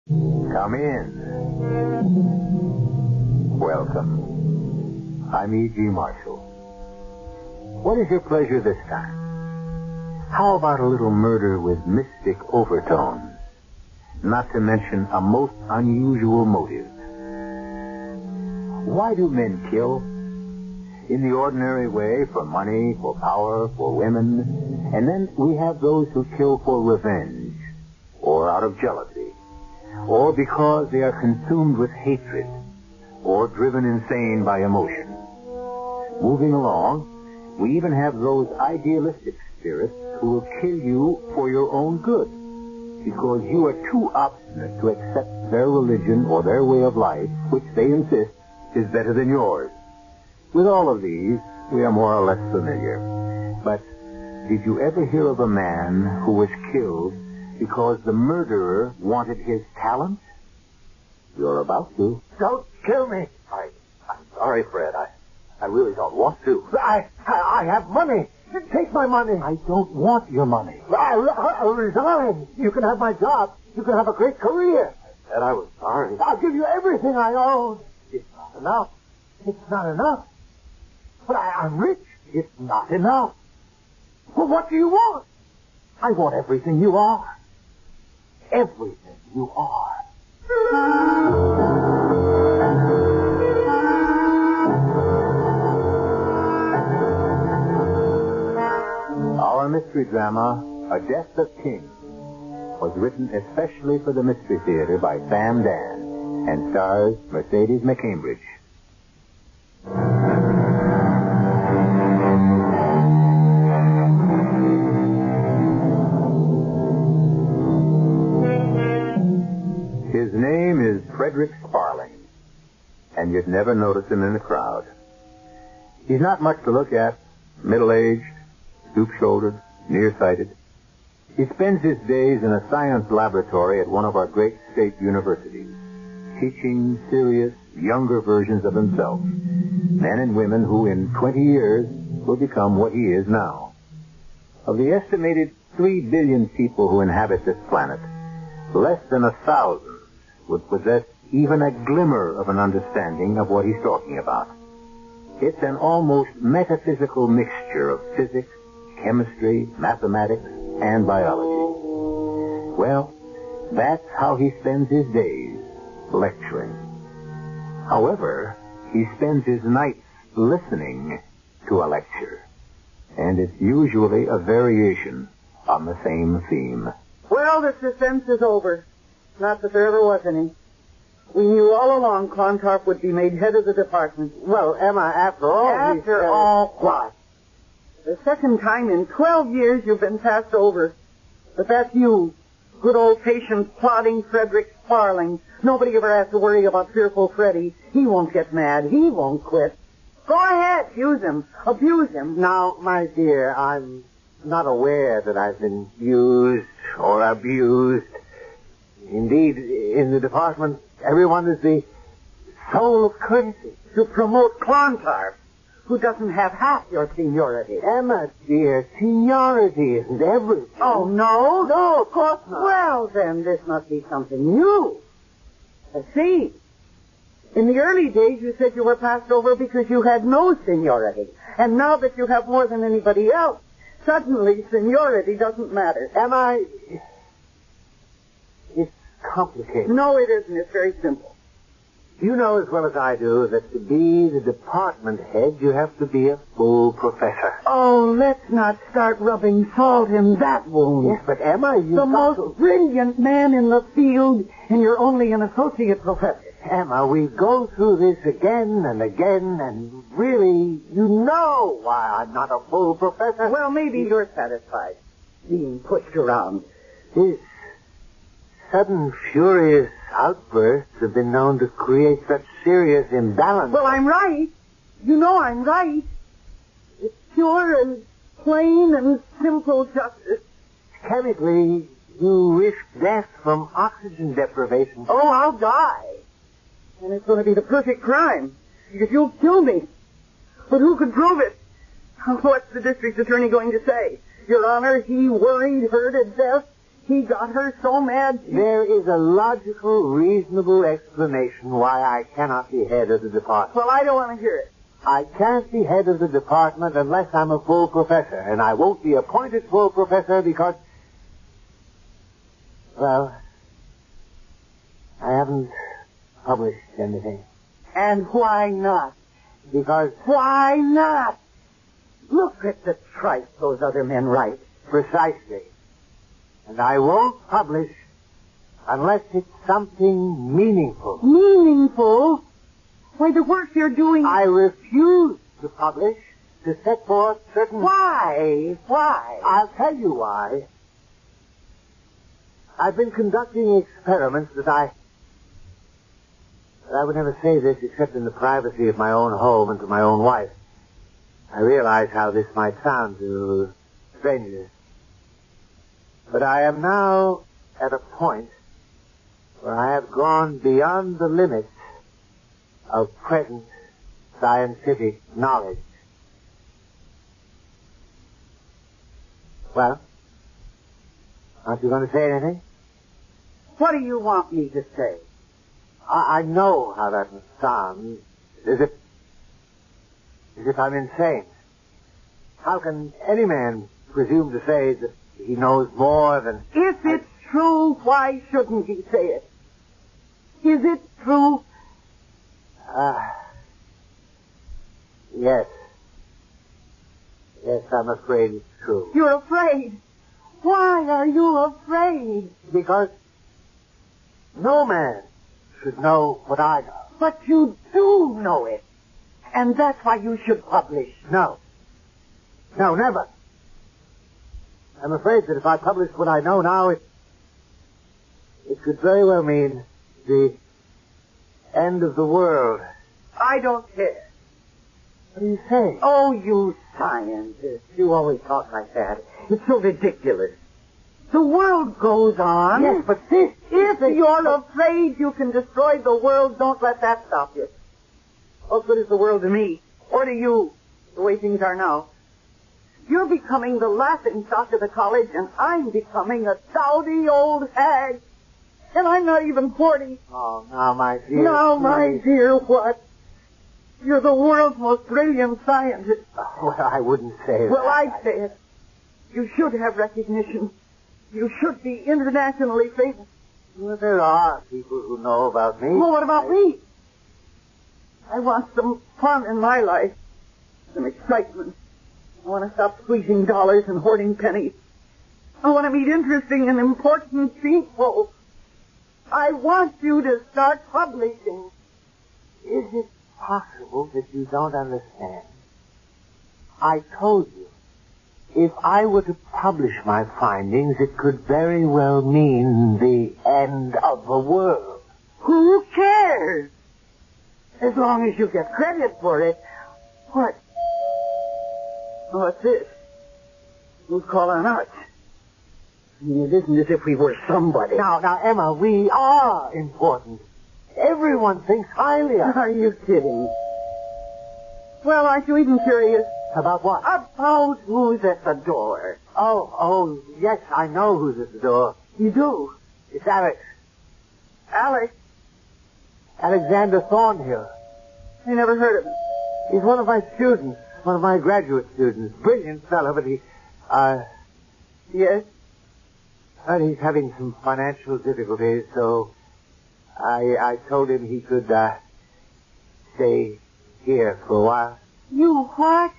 Come in. Welcome. I'm E.G. Marshall. What is your pleasure this time? How about a little murder with mystic overtones? Not to mention a most unusual motive. Why do men kill? In the ordinary way, for money, for power, for women. And then we have those who kill for revenge, or out of jealousy, or because they are consumed with hatred, or driven insane by emotion. Moving along, we even have those idealistic spirits who will kill you for your own good, because you are too obstinate to accept their religion or their way of life, which they insist is better than yours. With all of these, we are more or less familiar. But did you ever hear of a man who was killed because the murderer wanted his talent? You're about to. Don't kill me. I'm sorry, Fred. I really don't want to. I have money. Take my money. I don't want your money. I'll resign. You can have my job. You can have a great career. I said I was sorry. I'll give you everything I own. It's not enough. It's not enough. But I'm rich. It's not enough. Well, what do you want? I want everything you are. Everything you are. Our mystery drama, A Death of Kings, was written especially for the Mystery Theater by Sam Dan and stars Mercedes McCambridge. His name is Frederick Sparling, and you'd never notice him in the crowd. He's not much to look at, middle-aged, stoop-shouldered, nearsighted. He spends his days in a science laboratory at one of our great state universities, teaching serious, younger versions of himself, men and women who in 20 years will become what he is now. Of the estimated 3 billion people who inhabit this planet, less than 1,000 would possess even a glimmer of an understanding of what he's talking about. It's an almost metaphysical mixture of physics, chemistry, mathematics, and biology. Well, that's how he spends his days, lecturing. However, he spends his nights listening to a lecture. And it's usually a variation on the same theme. Well, the suspense is over. Not that there ever was any. We knew all along Clontarf would be made head of the department. Well, Emma, after all... After all what? The second time in 12 years you've been passed over. But that's you. Good old patient, plodding Frederick Sparling. Nobody ever has to worry about fearful Freddy. He won't get mad. He won't quit. Go ahead. Use him. Abuse him. Now, my dear, I'm not aware that I've been used or abused. Indeed, in the department, everyone is the soul of courtesy. To promote Clontarf, who doesn't have half your seniority. Emma, dear, seniority isn't everything. Oh, no? No, of course not. Well, then, this must be something new. I see. In the early days, you said you were passed over because you had no seniority. And now that you have more than anybody else, suddenly seniority doesn't matter. Emma, it's complicated. No, it isn't. It's very simple. You know as well as I do that to be the department head, you have to be a full professor. Oh, let's not start rubbing salt in that wound. Yes, but Emma, you've the most brilliant man in the field, and you're only an associate professor. Emma, we go through this again and again, and really, you know why I'm not a full professor. Well, maybe you're satisfied being pushed around. His sudden furious outbursts have been known to create such serious imbalance. Well, I'm right. You know I'm right. It's pure and plain and simple justice. Chemically, you risk death from oxygen deprivation. Oh, I'll die. And it's going to be the perfect crime, because you'll kill me. But who could prove it? What's the district attorney going to say? Your Honor, he worried her to death. He got her so mad. There is a logical, reasonable explanation why I cannot be head of the department. Well, I don't want to hear it. I can't be head of the department unless I'm a full professor, and I won't be appointed full professor because, well, I haven't published anything. And why not? Because... Why not? Look at the tripe those other men write. Precisely. And I won't publish unless it's something meaningful. Meaningful? Why, the work you're doing... I refuse to publish, to set forth certain... Why? Why? I'll tell you why. I've been conducting experiments that I would never say this except in the privacy of my own home and to my own wife. I realize how this might sound to strangers. But I am now at a point where I have gone beyond the limits of present scientific knowledge. Well, aren't you going to say anything? What do you want me to say? I know how that must sound. As if I'm insane. How can any man presume to say that he knows more than... If it's true, why shouldn't he say it? Is it true? Yes. Yes, I'm afraid it's true. You're afraid? Why are you afraid? Because no man should know what I know. But you do know it. And that's why you should publish. No. No, never. I'm afraid that if I published what I know now, it could very well mean the end of the world. I don't care. What do you say? Oh, you scientists. You always talk like that. It's so ridiculous. The world goes on. Yes, but this... If you're afraid you can destroy the world, don't let that stop you. What good is the world to me? Or to you, the way things are now? You're becoming the laughing stock of the college, and I'm becoming a dowdy old hag. And I'm not even 40. Oh, now, my dear... Now, my dear, what? You're the world's most brilliant scientist. Oh, well, I wouldn't say that. Well, I'd say it. You should have recognition. You should be internationally famous. Well, there are people who know about me. Well, what about me? I want some fun in my life. Some excitement. I want to stop squeezing dollars and hoarding pennies. I want to meet interesting and important people. I want you to start publishing. Is it possible that you don't understand? I told you, if I were to publish my findings, it could very well mean the end of the world. Who cares? As long as you get credit for it. What? What's this? Who's calling us? It isn't as if we were somebody. Now, Emma, we are important. Everyone thinks highly of us. Are you kidding? Well, aren't you even curious? About what? About who's at the door. Oh, yes, I know who's at the door. You do? It's Alex. Alex? Alexander Thornhill. I never heard of him. He's one of my students, one of my graduate students. Brilliant fellow, but he, Yes? But he's having some financial difficulties, so I told him he could, stay here for a while. You what?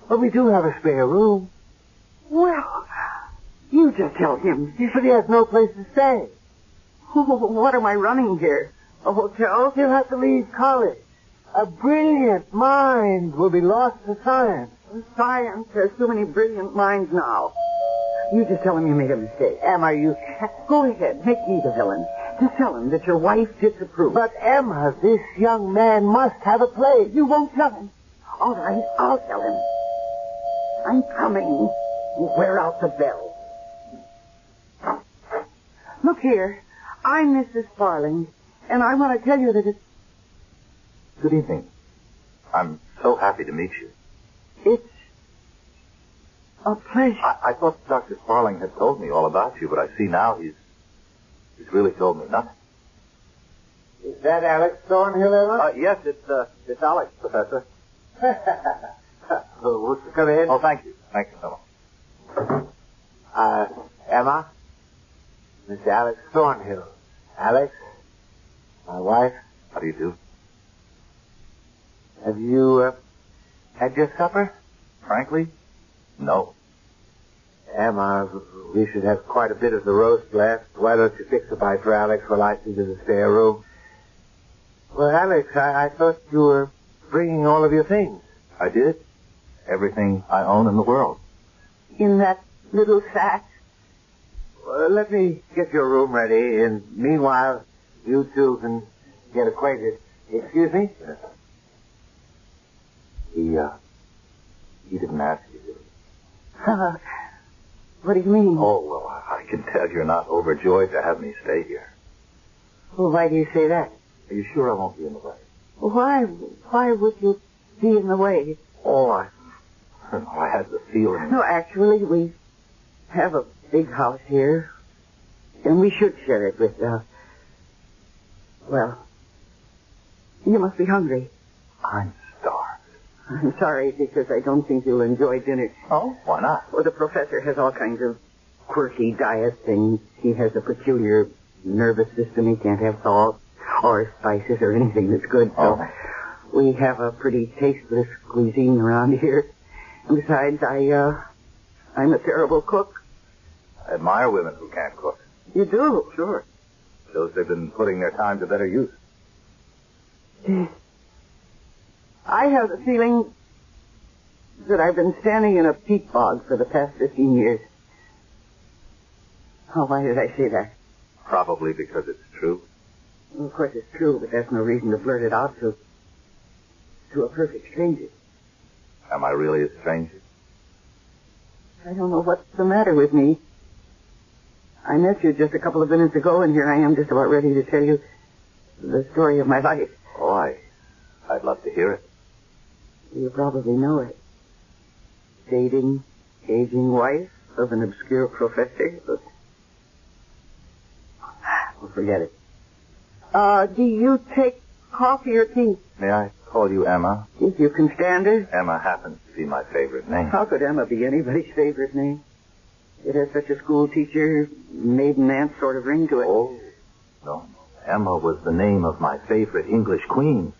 But we do have a spare room. Well, you just tell him. But he has no place to stay. What am I running here? A hotel? He'll have to leave college. A brilliant mind will be lost to science. Science? There's too many brilliant minds now. You just tell him you made a mistake. Emma, you can't... Go ahead, make me the villain. Just tell him that your wife disapproves. But, Emma, this young man must have a place. You won't tell him. All right, I'll tell him. I'm coming. Wear out the bell. Look here. I'm Mrs. Farling, and I want to tell you that it's... Good evening. I'm so happy to meet you. A pleasure. I thought Dr. Sparling had told me all about you, but I see now he's really told me nothing. Is that Alex Thornhill, Emma? Yes, it's Alex, Professor. Won't you come in? Oh, thank you. Thank you so much. Emma? Mr. Alex Thornhill. Alex? My wife? How do you do? Have you, had your supper? Frankly, no. Emma, we should have quite a bit of the roast left. Why don't you fix a bite for Alex while I see to the spare room? Well, Alex, I thought you were bringing all of your things. I did. Everything I own in the world. In that little sack? Let me get your room ready, and meanwhile, you two can get acquainted. Excuse me? Yes. He didn't ask you, did he? What do you mean? Oh, well, I can tell you're not overjoyed to have me stay here. Well, why do you say that? Are you sure I won't be in the way? Why would you be in the way? Oh, I had the feeling. No, actually, we have a big house here, and we should share it with, well, you must be hungry. I'm starved. I'm sorry, because I don't think you'll enjoy dinner. Oh, why not? Well, the professor has all kinds of quirky diet things. He has a peculiar nervous system. He can't have salt or spices or anything that's good. So we have a pretty tasteless cuisine around here. And besides, I'm a terrible cook. I admire women who can't cook. You do? Sure. Shows they've been putting their time to better use. I have the feeling that I've been standing in a peat bog for the past 15 years. Oh, why did I say that? Probably because it's true. Well, of course it's true, but that's no reason to blurt it out to a perfect stranger. Am I really a stranger? I don't know what's the matter with me. I met you just a couple of minutes ago, and here I am just about ready to tell you the story of my life. Oh, I'd love to hear it. You probably know it. Dating, aging wife of an obscure professor. Well, forget it. Do you take coffee or tea? May I call you Emma? If you can stand it. Emma happens to be my favorite name. How could Emma be anybody's favorite name? It has such a school teacher, maiden aunt sort of ring to it. Oh, no. Emma was the name of my favorite English queen.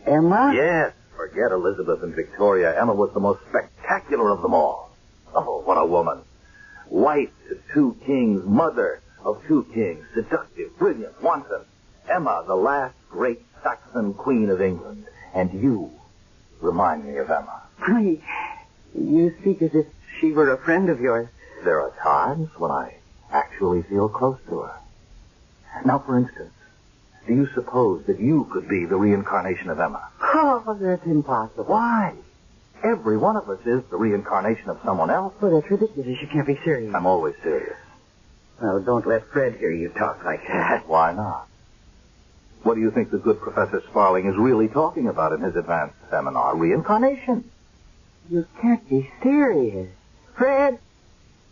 Emma? Yes. Forget Elizabeth and Victoria. Emma was the most spectacular of them all. Oh, what a woman. Wife to 2 kings, mother of 2 kings, seductive, brilliant, wanton. Emma, the last great Saxon queen of England. And you remind me of Emma. You speak as if she were a friend of yours. There are times when I actually feel close to her. Now, for instance, do you suppose that you could be the reincarnation of Emma? Oh, that's impossible. Why? Every one of us is the reincarnation of someone else. Well, that's ridiculous. You can't be serious. I'm always serious. Well, don't let Fred hear you talk like that. Why not? What do you think the good Professor Sparling is really talking about in his advanced seminar? Reincarnation. You can't be serious. Fred,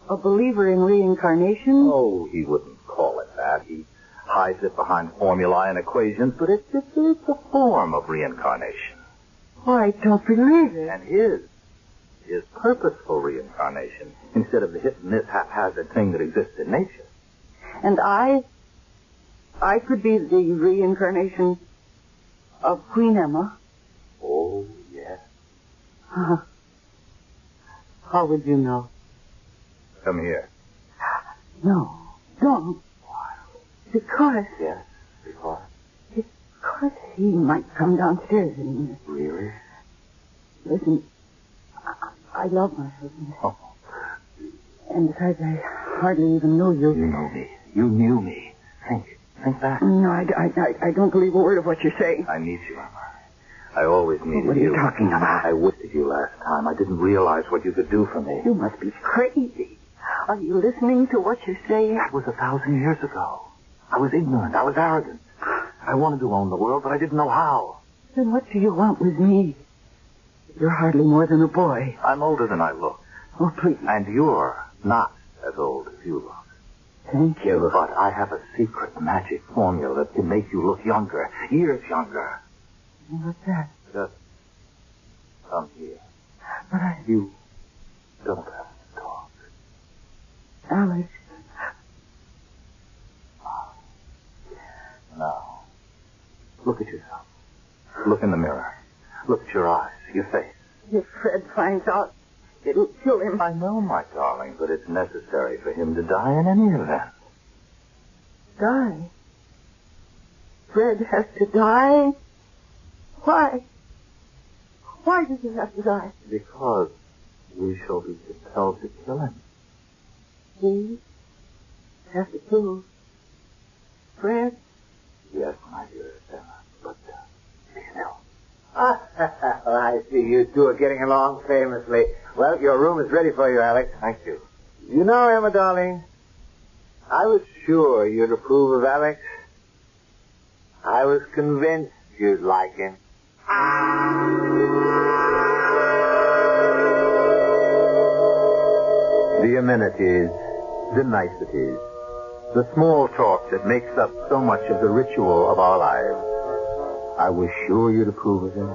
a believer in reincarnation? Oh, he wouldn't call it that. He hides it behind formulae and equations, but it's a form of reincarnation. Oh, I don't believe it. And his purposeful reincarnation, instead of the hit and miss haphazard thing that exists in nature. And I could be the reincarnation of Queen Emma. Oh, yes. How would you know? Come here. No, don't. Why? Because... Yes, because? Because he might come downstairs and... Really? Listen, I love my husband. Oh. And besides, I hardly even know you. You know me. You knew me. Think back. No, I don't believe a word of what you're saying. I need you, Emma. I always needed you. What are you talking about? I wished you last time. I didn't realize what you could do for me. You must be crazy. Are you listening to what you're saying? That was 1,000 years ago. I was ignorant. I was arrogant. I wanted to own the world, but I didn't know how. Then what do you want with me? You're hardly more than a boy. I'm older than I look. Oh, please. And you're not as old as you look. Thank you. But I have a secret magic formula that can make you look younger, years younger. What's that? Just come here. But You don't have to talk. Alex. Now, look at yourself. Look in the mirror. Look at your eyes, your face. If Fred finds out, it'll kill him. I know, my darling, but it's necessary for him to die in any event. Die? Fred has to die? Why? Why does he have to die? Because we shall be compelled to kill him. He has to kill Fred? Yes, my dearest Emma, but be still. I see you two are getting along famously. Well, your room is ready for you, Alex. Thank you. You know, Emma, darling, I was sure you'd approve of Alex. I was convinced you'd like him. The amenities, the niceties, the small talk that makes up so much of the ritual of our lives. I was sure you'd approve of him.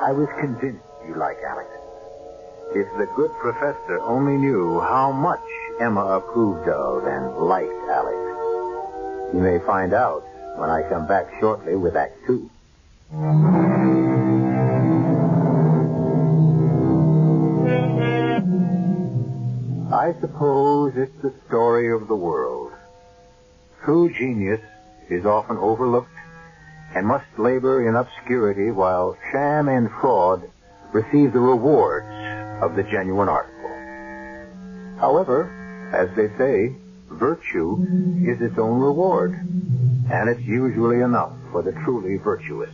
I was convinced you like Alex. If the good professor only knew how much Emma approved of and liked Alex. You may find out when I come back shortly with Act 2. I suppose it's the story of the world. True genius is often overlooked and must labor in obscurity while sham and fraud receive the rewards of the genuine artful. However, as they say, virtue is its own reward, and it's usually enough for the truly virtuous.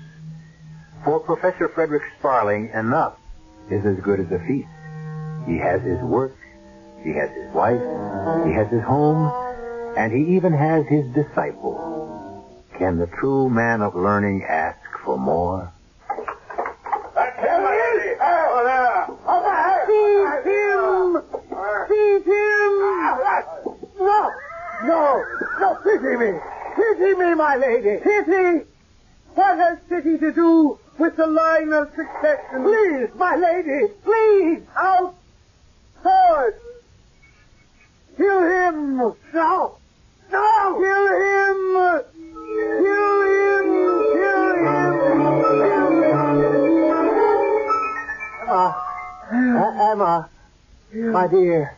For Professor Frederick Sparling, enough is as good as a feast. He has his work, he has his wife, he has his home, and he even has his disciple. Can the true man of learning ask for more? That's him, lady! Oh, there! Seize him! No, pity me! Pity me, my lady! Pithy! What has Pithy to do with the line of succession? Please, my lady, please! Out! Forward! Kill him! No! Kill him! Kill him! Emma, my dear,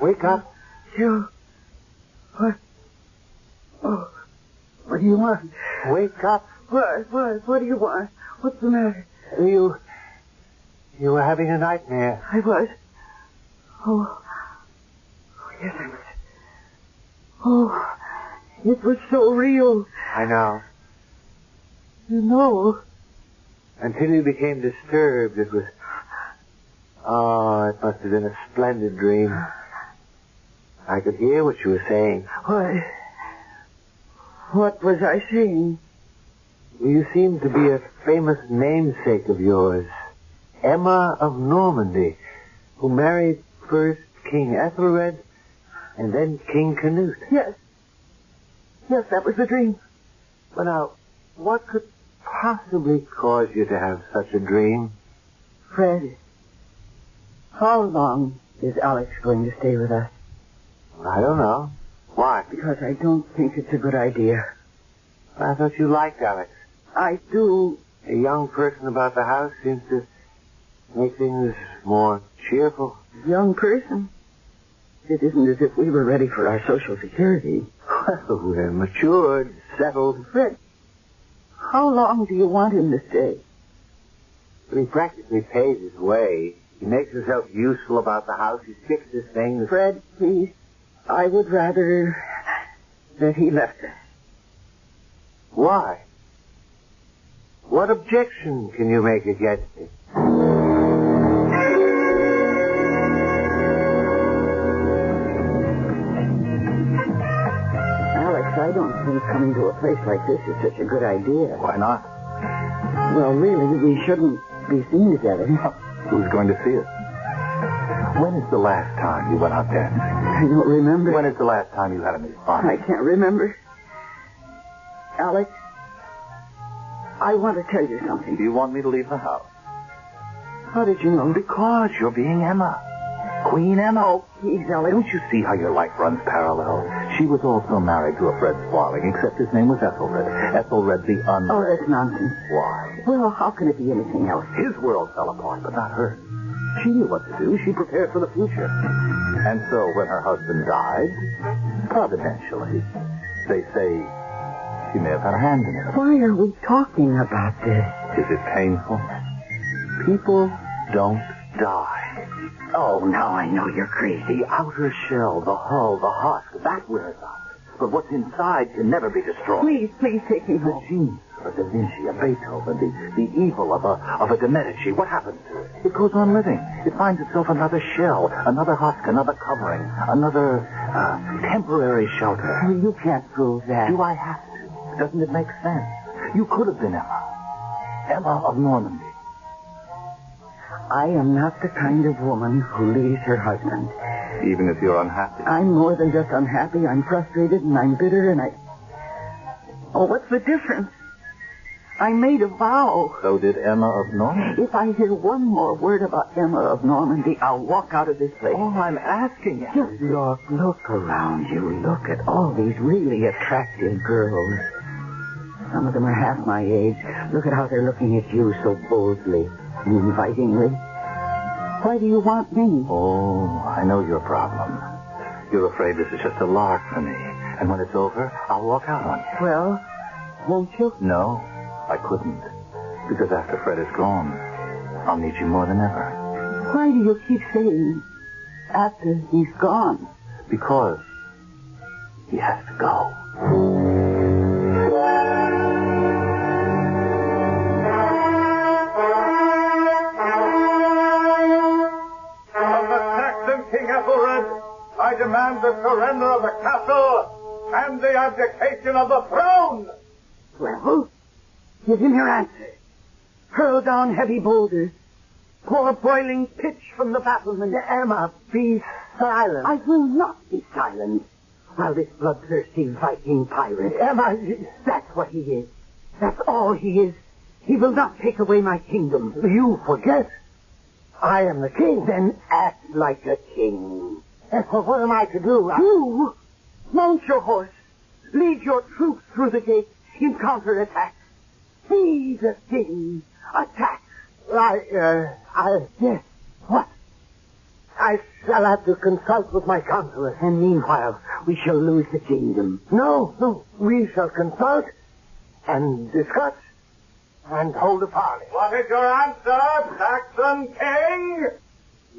wake up. Kill? What? Oh, what do you want? Wake up. What do you want? What's the matter? You were having a nightmare. I was. Oh, yes, I was. Oh, it was so real. I know. You know. Until you became disturbed, it was... Oh, it must have been a splendid dream. I could hear what you were saying. What was I saying? You seemed to be a famous namesake of yours, Emma of Normandy, who married first King Ethelred and then King Canute. Yes, that was the dream. But now, what could possibly cause you to have such a dream? Fred, how long is Alex going to stay with us? I don't know. Why? Because I don't think it's a good idea. I thought you liked Alex. I do. A young person about the house seems to make things more cheerful. Young person? It isn't as if we were ready for our Social Security. Well, we're matured, settled. Fred, how long do you want him to stay? But he practically pays his way. He makes himself useful about the house. He fixes things. Fred, please. I would rather that he left us. Why? What objection can you make against it? Alex, I don't think coming to a place like this is such a good idea. Why not? Well, really, we shouldn't be seen together. Who's going to see us? When is the last time you went out dancing? I don't remember. When is the last time you had any fun? I can't remember. Alex, I want to tell you something. Do you want me to leave the house? How did you know? Because you're being Emma. Queen Emma. Oh, please, Alex. Don't you see how your life runs parallel? She was also married to a Fred Sparling, except his name was Ethelred. Ethelred the Un... Oh, that's nonsense. Why? Well, how can it be anything else? His world fell apart, but not hers. She knew what to do. She prepared for the future. And so when her husband died, providentially, they say she may have had a hand in it. Why are we talking about this? Is it painful? People don't die. Oh, now I know you're crazy. The outer shell, the hull, the husk, that wears out. But what's inside can never be destroyed. Please take me The home. genius of a Da Vinci, a Beethoven, the evil of a De Medici, what happens to it? It goes on living. It finds itself another shell, another husk, another covering, another temporary shelter. Oh, you can't prove that. Do I have to? Doesn't it make sense? You could have been Emma. Emma of Normandy. I am not the kind of woman who leaves her husband. Even if you're unhappy. I'm more than just unhappy. I'm frustrated and I'm bitter and I... Oh, what's the difference? I made a vow. So did Emma of Normandy. If I hear one more word about Emma of Normandy, I'll walk out of this place. All I'm asking is... Just look around you. Look at all these really attractive girls. Some of them are half my age. Look at how they're looking at you so boldly and invitingly. Why do you want me? Oh, I know your problem. You're afraid this is just a lark for me. And when it's over, I'll walk out on you. Well, won't you? No, I couldn't. Because after Fred is gone, I'll need you more than ever. Why do you keep saying after he's gone? Because he has to go. I demand the surrender of the castle and the abdication of the throne. Well, give him your answer. Hurl down heavy boulders. Pour boiling pitch from the battlement. Emma, be silent. I will not be silent while this bloodthirsty Viking pirate... Emma, that's what he is. That's all he is. He will not take away my kingdom. you forget. I am the king. Then act like a king. What am I to do? You mount your horse. Lead your troops through the gate in counterattack. Be the king. Attack. Yes. What? I shall have to consult with my counselor. And meanwhile, we shall lose the kingdom. No. We shall consult and discuss and hold a parley. What is your answer, Saxon king?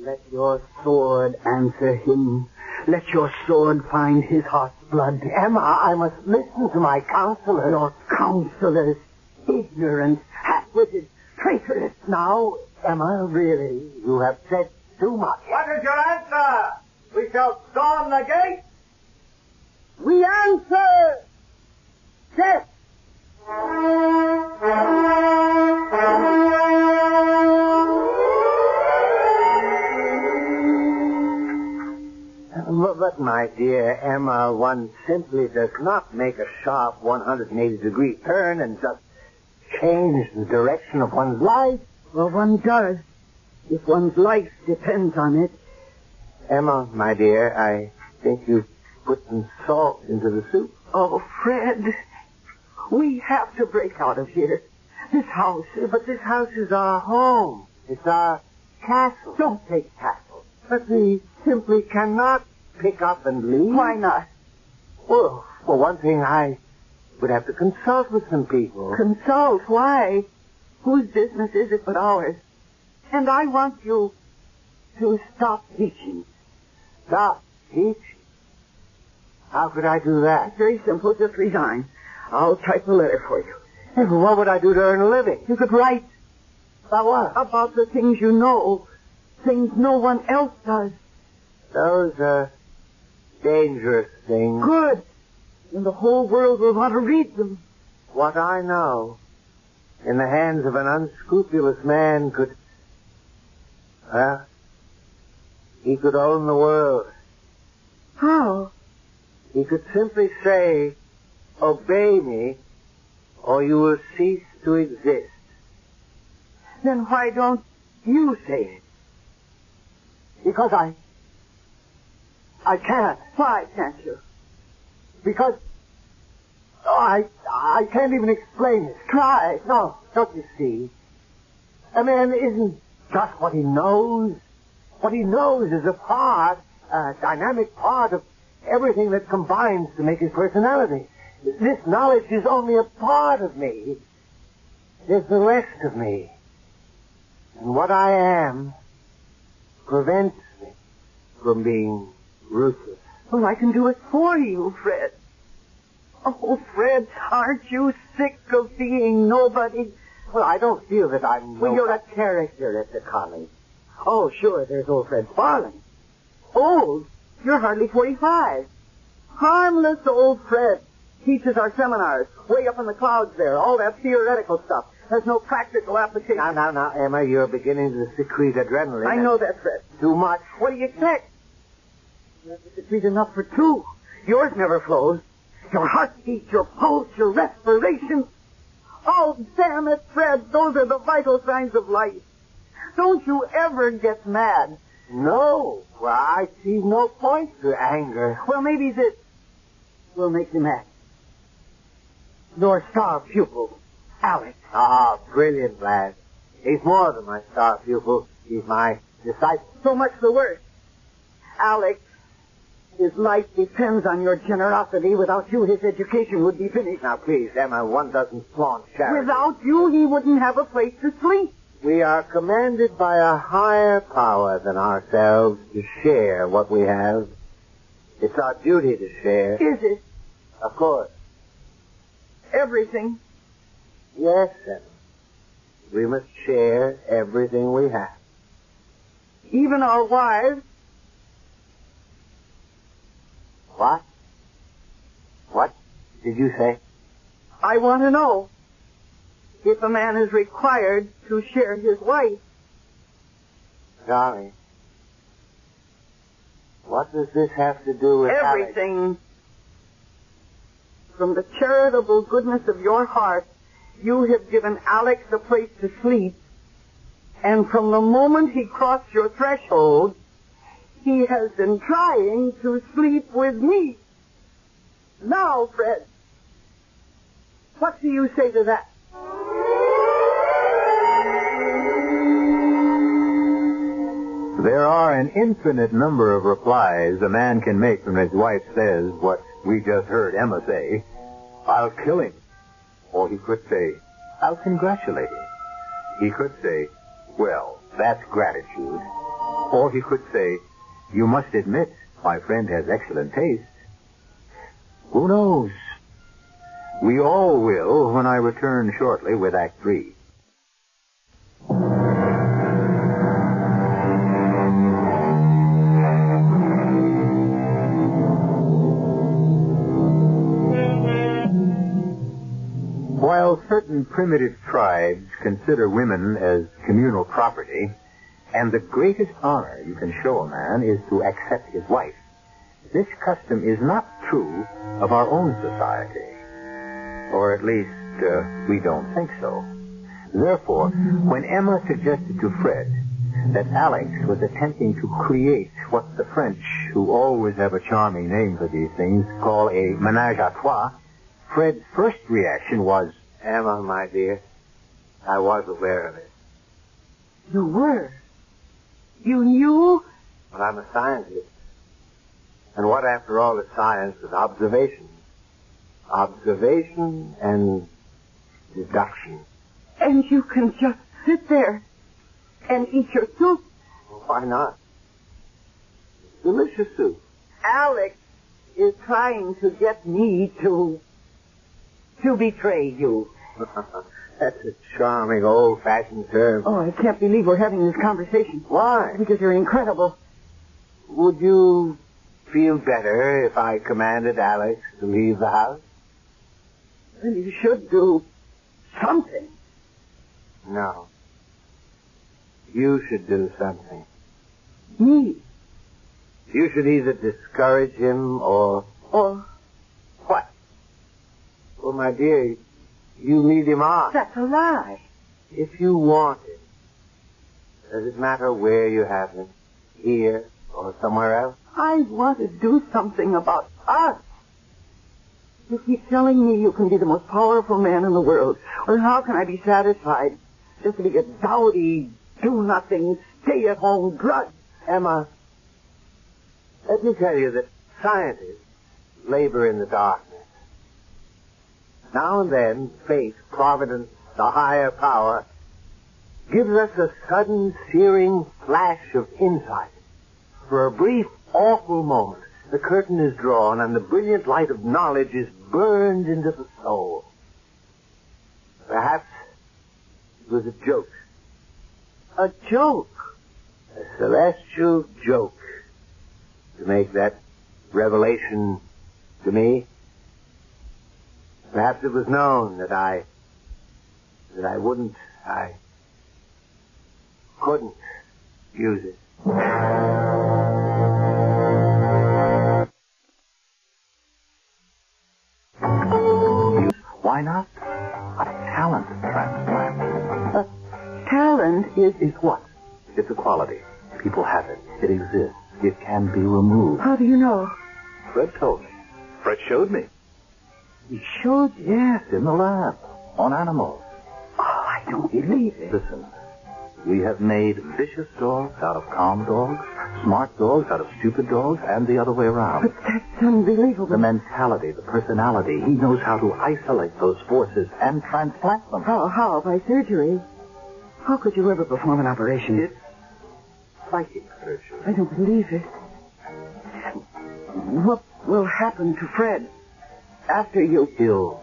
Let your sword answer him. Let your sword find his heart's blood. Emma, I must listen to my counselor. Your counselors, ignorant, half-witted, traitorous. Now, Emma, really, you have said too much. What is your answer? We shall storm the gate? We answer death. But, my dear Emma, one simply does not make a sharp 180-degree turn and just change the direction of one's life. Well, one does, if one's life depends on it. Emma, my dear, I think you've put some salt into the soup. Oh, Fred, we have to break out of here. This house... But this house is our home. It's our castle. Don't say castle. But we simply cannot pick up and leave. Why not? Well, for one thing, I would have to consult with some people. Consult? Why? Whose business is it but ours? And I want you to stop teaching. Stop teaching? How could I do that? It's very simple. Just resign. I'll type a letter for you. Hey, but what would I do to earn a living? You could write About what? about the things you know, things no one else does. Those are dangerous things. Good. And the whole world will want to read them. What I know, in the hands of an unscrupulous man could... Well, he could own the world. How? He could simply say, obey me, or you will cease to exist. Then why don't you say it? Because I can't. Why can't you? Because I can't even explain it. Try. No, don't you see? A man isn't just what he knows. What he knows is a dynamic part of everything that combines to make his personality. This knowledge is only a part of me. There's the rest of me. And what I am prevents me from being ruthless. Well, I can do it for you, Fred. Oh, Fred, aren't you sick of being nobody? Well, I don't feel that I'm Well, you're a character at the college. Oh, sure, there's old Fred Sparling. Old? You're hardly 45. Harmless old Fred. Teaches our seminars. Way up in the clouds there. All that theoretical stuff. There's no practical application. Now, Emma, you're beginning to secrete adrenaline. I know that, Fred. Too much. What do you expect? You have to secrete enough for two. Yours never flows. Your heartbeat, your pulse, your respiration. Oh, damn it, Fred. Those are the vital signs of life. Don't you ever get mad. No. Well, I see no point to anger. Well, maybe this will make you mad. Your star pupil, Alex. Ah, brilliant lad. He's more than my star pupil. He's my disciple. So much the worse. Alex, his life depends on your generosity. Without you, his education would be finished. Now, please, Emma, one doesn't flaunt charity. Without you, he wouldn't have a place to sleep. We are commanded by a higher power than ourselves to share what we have. It's our duty to share. Is it? Of course. Everything? Yes, Emma. We must share everything we have. Even our wives? What? What did you say? I want to know if a man is required to share his wife. Darling, what does this have to do with everything? Alex? From the charitable goodness of your heart, you have given Alex a place to sleep, and from the moment he crossed your threshold, he has been trying to sleep with me. Now, Fred, what do you say to that? There are an infinite number of replies a man can make when his wife says what we just heard Emma say. I'll kill him. Or he could say, I'll congratulate him. He could say, well, that's gratitude. Or he could say, you must admit my friend has excellent taste. Who knows? We all will when I return shortly with Act 3. While certain primitive tribes consider women as communal property, and the greatest honor you can show a man is to accept his wife, this custom is not true of our own society. Or at least, we don't think so. Therefore, when Emma suggested to Fred that Alex was attempting to create what the French, who always have a charming name for these things, call a ménage à trois, Fred's first reaction was, Emma, my dear, I was aware of it. You were? You knew? But I'm a scientist. And what, after all, is science but observation? Observation and deduction. And you can just sit there and eat your soup? Well, why not? It's delicious soup. Alex is trying to get me to betray you. That's a charming, old-fashioned term. Oh, I can't believe we're having this conversation. Why? Because you're incredible. Would you feel better if I commanded Alex to leave the house? Well, you should do something. No. You should do something. Me? You should either discourage him or... Or what? Well, my dear, you lead him on. That's a lie. If you want him, does it matter where you have him? Here or somewhere else? I want to do something about us. You keep telling me you can be the most powerful man in the world. Or how can I be satisfied just to be a dowdy, do-nothing, stay-at-home drudge? Emma, let me tell you that scientists labor in the darkness. Now and then, fate, providence, the higher power, gives us a sudden, searing flash of insight. For a brief, awful moment, the curtain is drawn and the brilliant light of knowledge is burned into the soul. Perhaps it was a joke. A joke? A celestial joke to make that revelation to me. Perhaps it was known that I couldn't use it. Why not? A talent transplant. Talent is what? It's a quality. People have it. It exists. It can be removed. How do you know? Fred told me. Fred showed me. He showed you? Yes, in the lab. On animals. Oh, I don't believe it. Listen. We have made vicious dogs out of calm dogs, smart dogs out of stupid dogs, and the other way around. But that's unbelievable. The mentality, the personality, he knows how to isolate those forces and transplant them. How? By surgery? How could you ever perform an operation? It's psychic surgery. I don't believe it. What will happen to Fred after you... He'll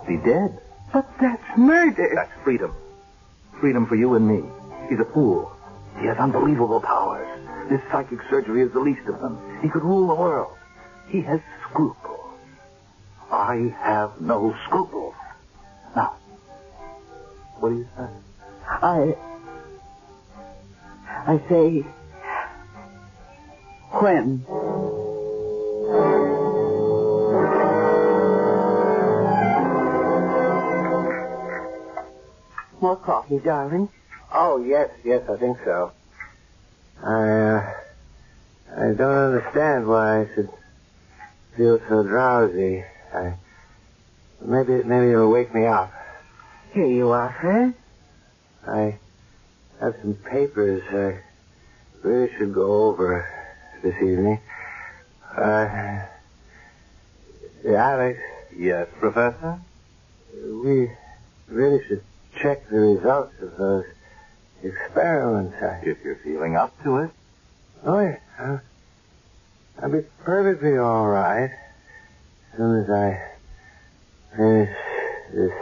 be dead. But that's murder. That's freedom. Freedom for you and me. He's a fool. He has unbelievable powers. This psychic surgery is the least of them. He could rule the world. He has scruples. I have no scruples. Now, what do you say? I say... When? More coffee, darling? Oh, yes, I think so. I don't understand why I should feel so drowsy. Maybe it'll wake me up. Here you are, Fred. I have some papers I really should go over this evening. Alex. Yes, Professor? We really should check the results of those experiments. If you're feeling up to it. Oh, yeah. I'll be perfectly all right as soon as I finish this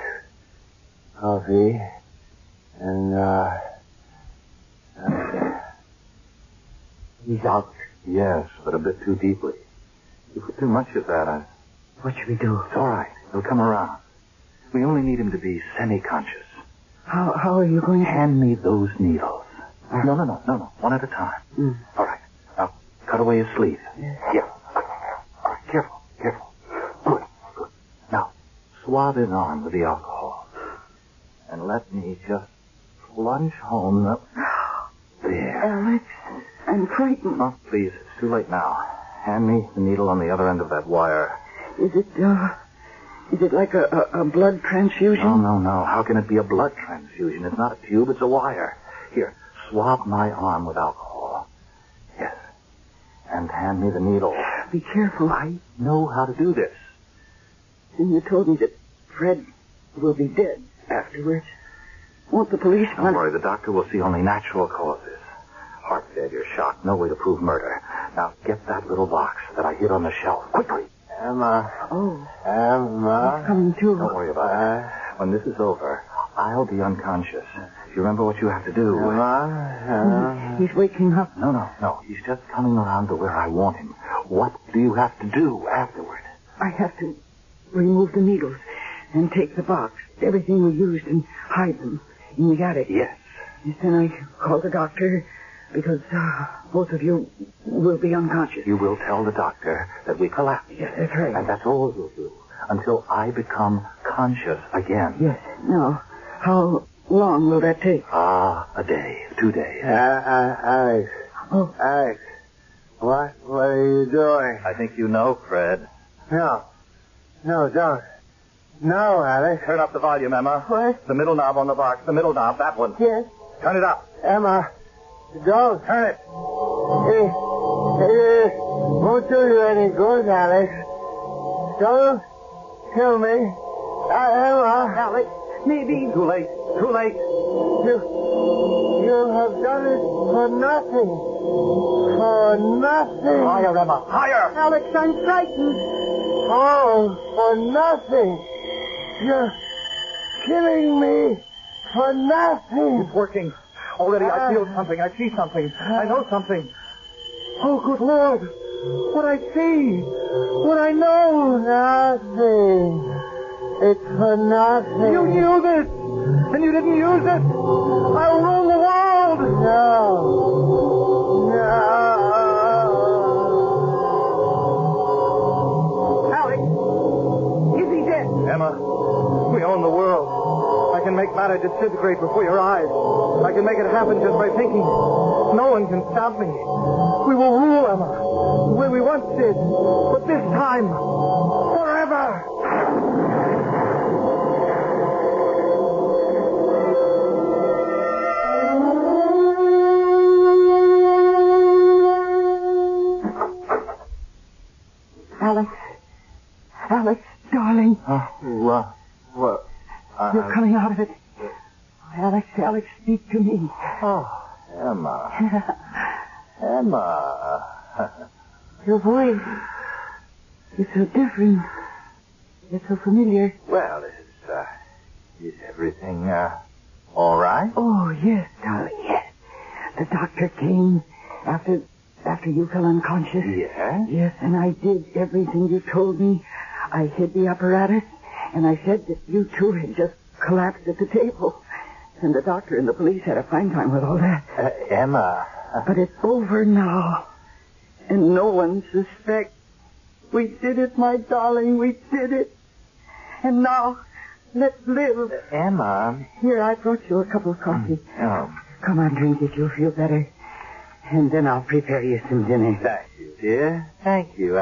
coffee. And, He's out. Yes, but a bit too deeply. You put too much of that. What should we do? It's all right. He'll come around. We only need him to be semi-conscious. How are you going to... Hand me those needles. No. One at a time. Mm. All right. Now, cut away his sleeve. Yeah. Yeah. All right, careful. Good. Now, swab his arm with the alcohol. And let me just plunge home the... There. Alex, I'm frightened. Oh, please, it's too late now. Hand me the needle on the other end of that wire. Is it like a blood transfusion? No. How can it be a blood transfusion? It's not a tube, it's a wire. Here, swab my arm with alcohol. Yes. And hand me the needle. Be careful. I know how to do this. And you told me that Fred will be dead afterwards. Won't the police... Don't worry, the doctor will see only natural causes. Heart failure, shock, no way to prove murder. Now, get that little box that I hid on the shelf. Quickly. Emma. Oh. Emma. He's coming too. Don't worry about it. When this is over, I'll be unconscious. You remember what you have to do? Emma. He's waking up. No. He's just coming around to where I want him. What do you have to do afterward? I have to remove the needles and take the box, everything we used, and hide them in the attic. Yes. Then I call the doctor, Because both of you will be unconscious. You will tell the doctor that we collapsed. Yes, that's right. And that's all you'll do until I become conscious again. Yes. Now, how long will that take? A day, 2 days. Alex. Oh. Alex. What are you doing? I think you know, Fred. No, don't. No, Alex. Turn up the volume, Emma. What? The middle knob on the box. The middle knob, that one. Yes. Turn it up. Emma, don't. Turn it. It won't do you any good, Alex. Don't kill me. Emma. Alex, maybe... Too late. You have done it for nothing. For nothing. Higher, Emma. Higher. Alex, I'm frightened. Oh, for nothing. You're killing me for nothing. It's working. Already I feel something. I see something. I know something. Oh, good Lord. What I see. What I know. Nothing. It's for nothing. You knew this. And you didn't use it. I'll rule the world. No. Alex, is he dead? Emma, we own the world. I can make matter disintegrate before your eyes. I can make it happen just by thinking. No one can stop me. We will rule, Emma, the way we once did. But this time, forever. Alex, darling. What? You're coming out of it. Alex, speak to me. Oh, Emma. Emma. Your voice is so different. It's so familiar. Well, is everything, all right? Oh, yes, darling, yes. The doctor came after you fell unconscious. Yes? Yes, and I did everything you told me. I hid the apparatus, and I said that you two had just collapsed at the table. And the doctor and the police had a fine time with all that. Emma. But it's over now. And no one suspects. We did it, my darling. We did it. And now, let's live. Emma. Here, I brought you a cup of coffee. Oh. Come on, drink it. You'll feel better. And then I'll prepare you some dinner. Thank you, dear. Thank you.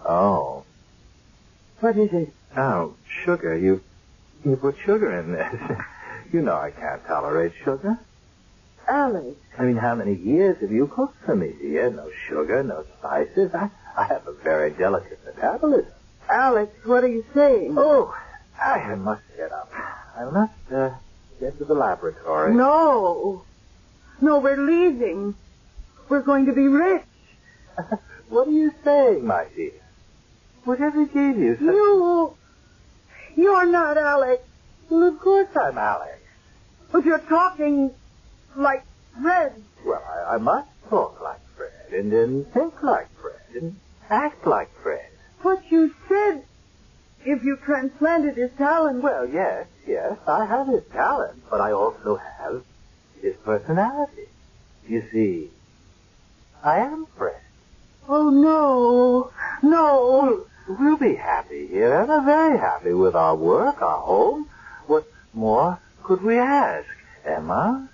Oh. What is it? Oh, sugar. You put sugar in this. You know I can't tolerate sugar. Alex. I mean, how many years have you cooked for me, dear? No sugar, no spices. I have a very delicate metabolism. Alex, what are you saying? Oh, I must get up. I must get to the laboratory. No, we're leaving. We're going to be rich. What are you saying, my dear? Whatever gave you such... You're not Alex. Well, of course I'm Alex. But you're talking like Fred. Well, I must talk like Fred, and then think like Fred, and act like Fred. But you said if you transplanted his talent... Well, yes, I have his talent, but I also have his personality. You see, I am Fred. Oh, no. We'll be happy here, and I'm very happy with our work, our home. What more could we ask, Emma?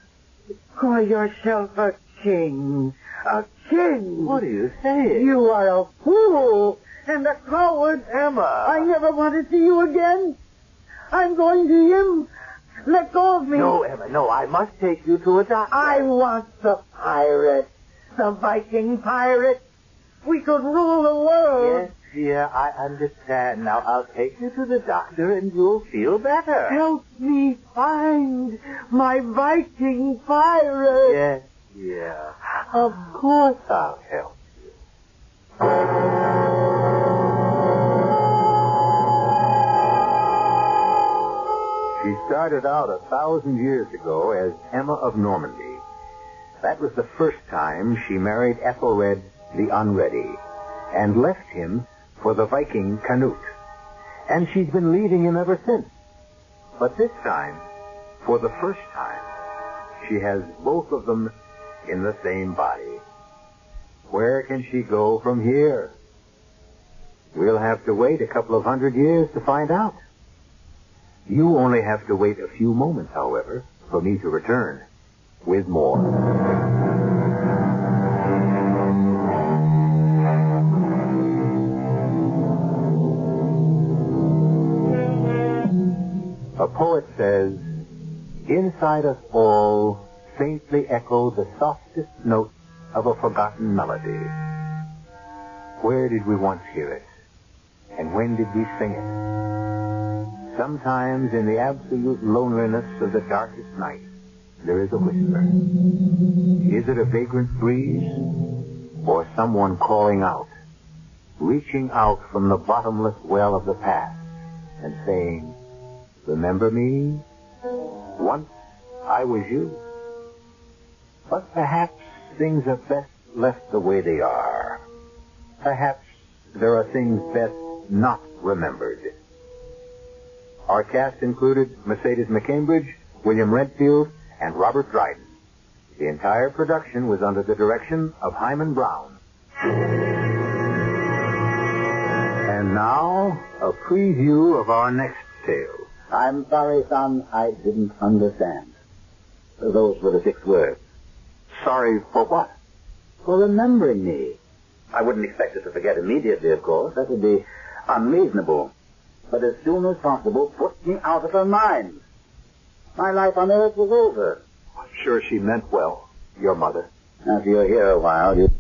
Call yourself a king. A king. What are you saying? You are a fool and a coward. Emma. I never want to see you again. I'm going to him. Let go of me. No, Emma, no. I must take you to a doctor. I want the pirate. The Viking pirate. We could rule the world. Yes, dear, I understand. Now, I'll take you to the doctor and you'll feel better. Help me find my Viking pirate. Yes, dear. Of course I'll help you. She started out 1,000 years ago as Emma of Normandy. That was the first time she married Ethelred the Unready and left him for the Viking Canute. And she's been leaving him ever since. But this time, for the first time, she has both of them in the same body. Where can she go from here? We'll have to wait a couple of 100 years to find out. You only have to wait a few moments, however, for me to return with more. A poet says, inside us all faintly echo the softest notes of a forgotten melody. Where did we once hear it? And when did we sing it? Sometimes in the absolute loneliness of the darkest night, there is a whisper. Is it a vagrant breeze? Or someone calling out, reaching out from the bottomless well of the past and saying, remember me? Once I was you. But perhaps things are best left the way they are. Perhaps there are things best not remembered. Our cast included Mercedes McCambridge, William Redfield, and Robert Dryden. The entire production was under the direction of Hyman Brown. And now, a preview of our next tale. I'm sorry, son, I didn't understand. Those were the 6 words. Sorry for what? For remembering me. I wouldn't expect us to forget immediately, of course. That would be unreasonable. But as soon as possible, put me out of her mind. My life on earth was over. I'm sure she meant well, your mother. After you're here a while, you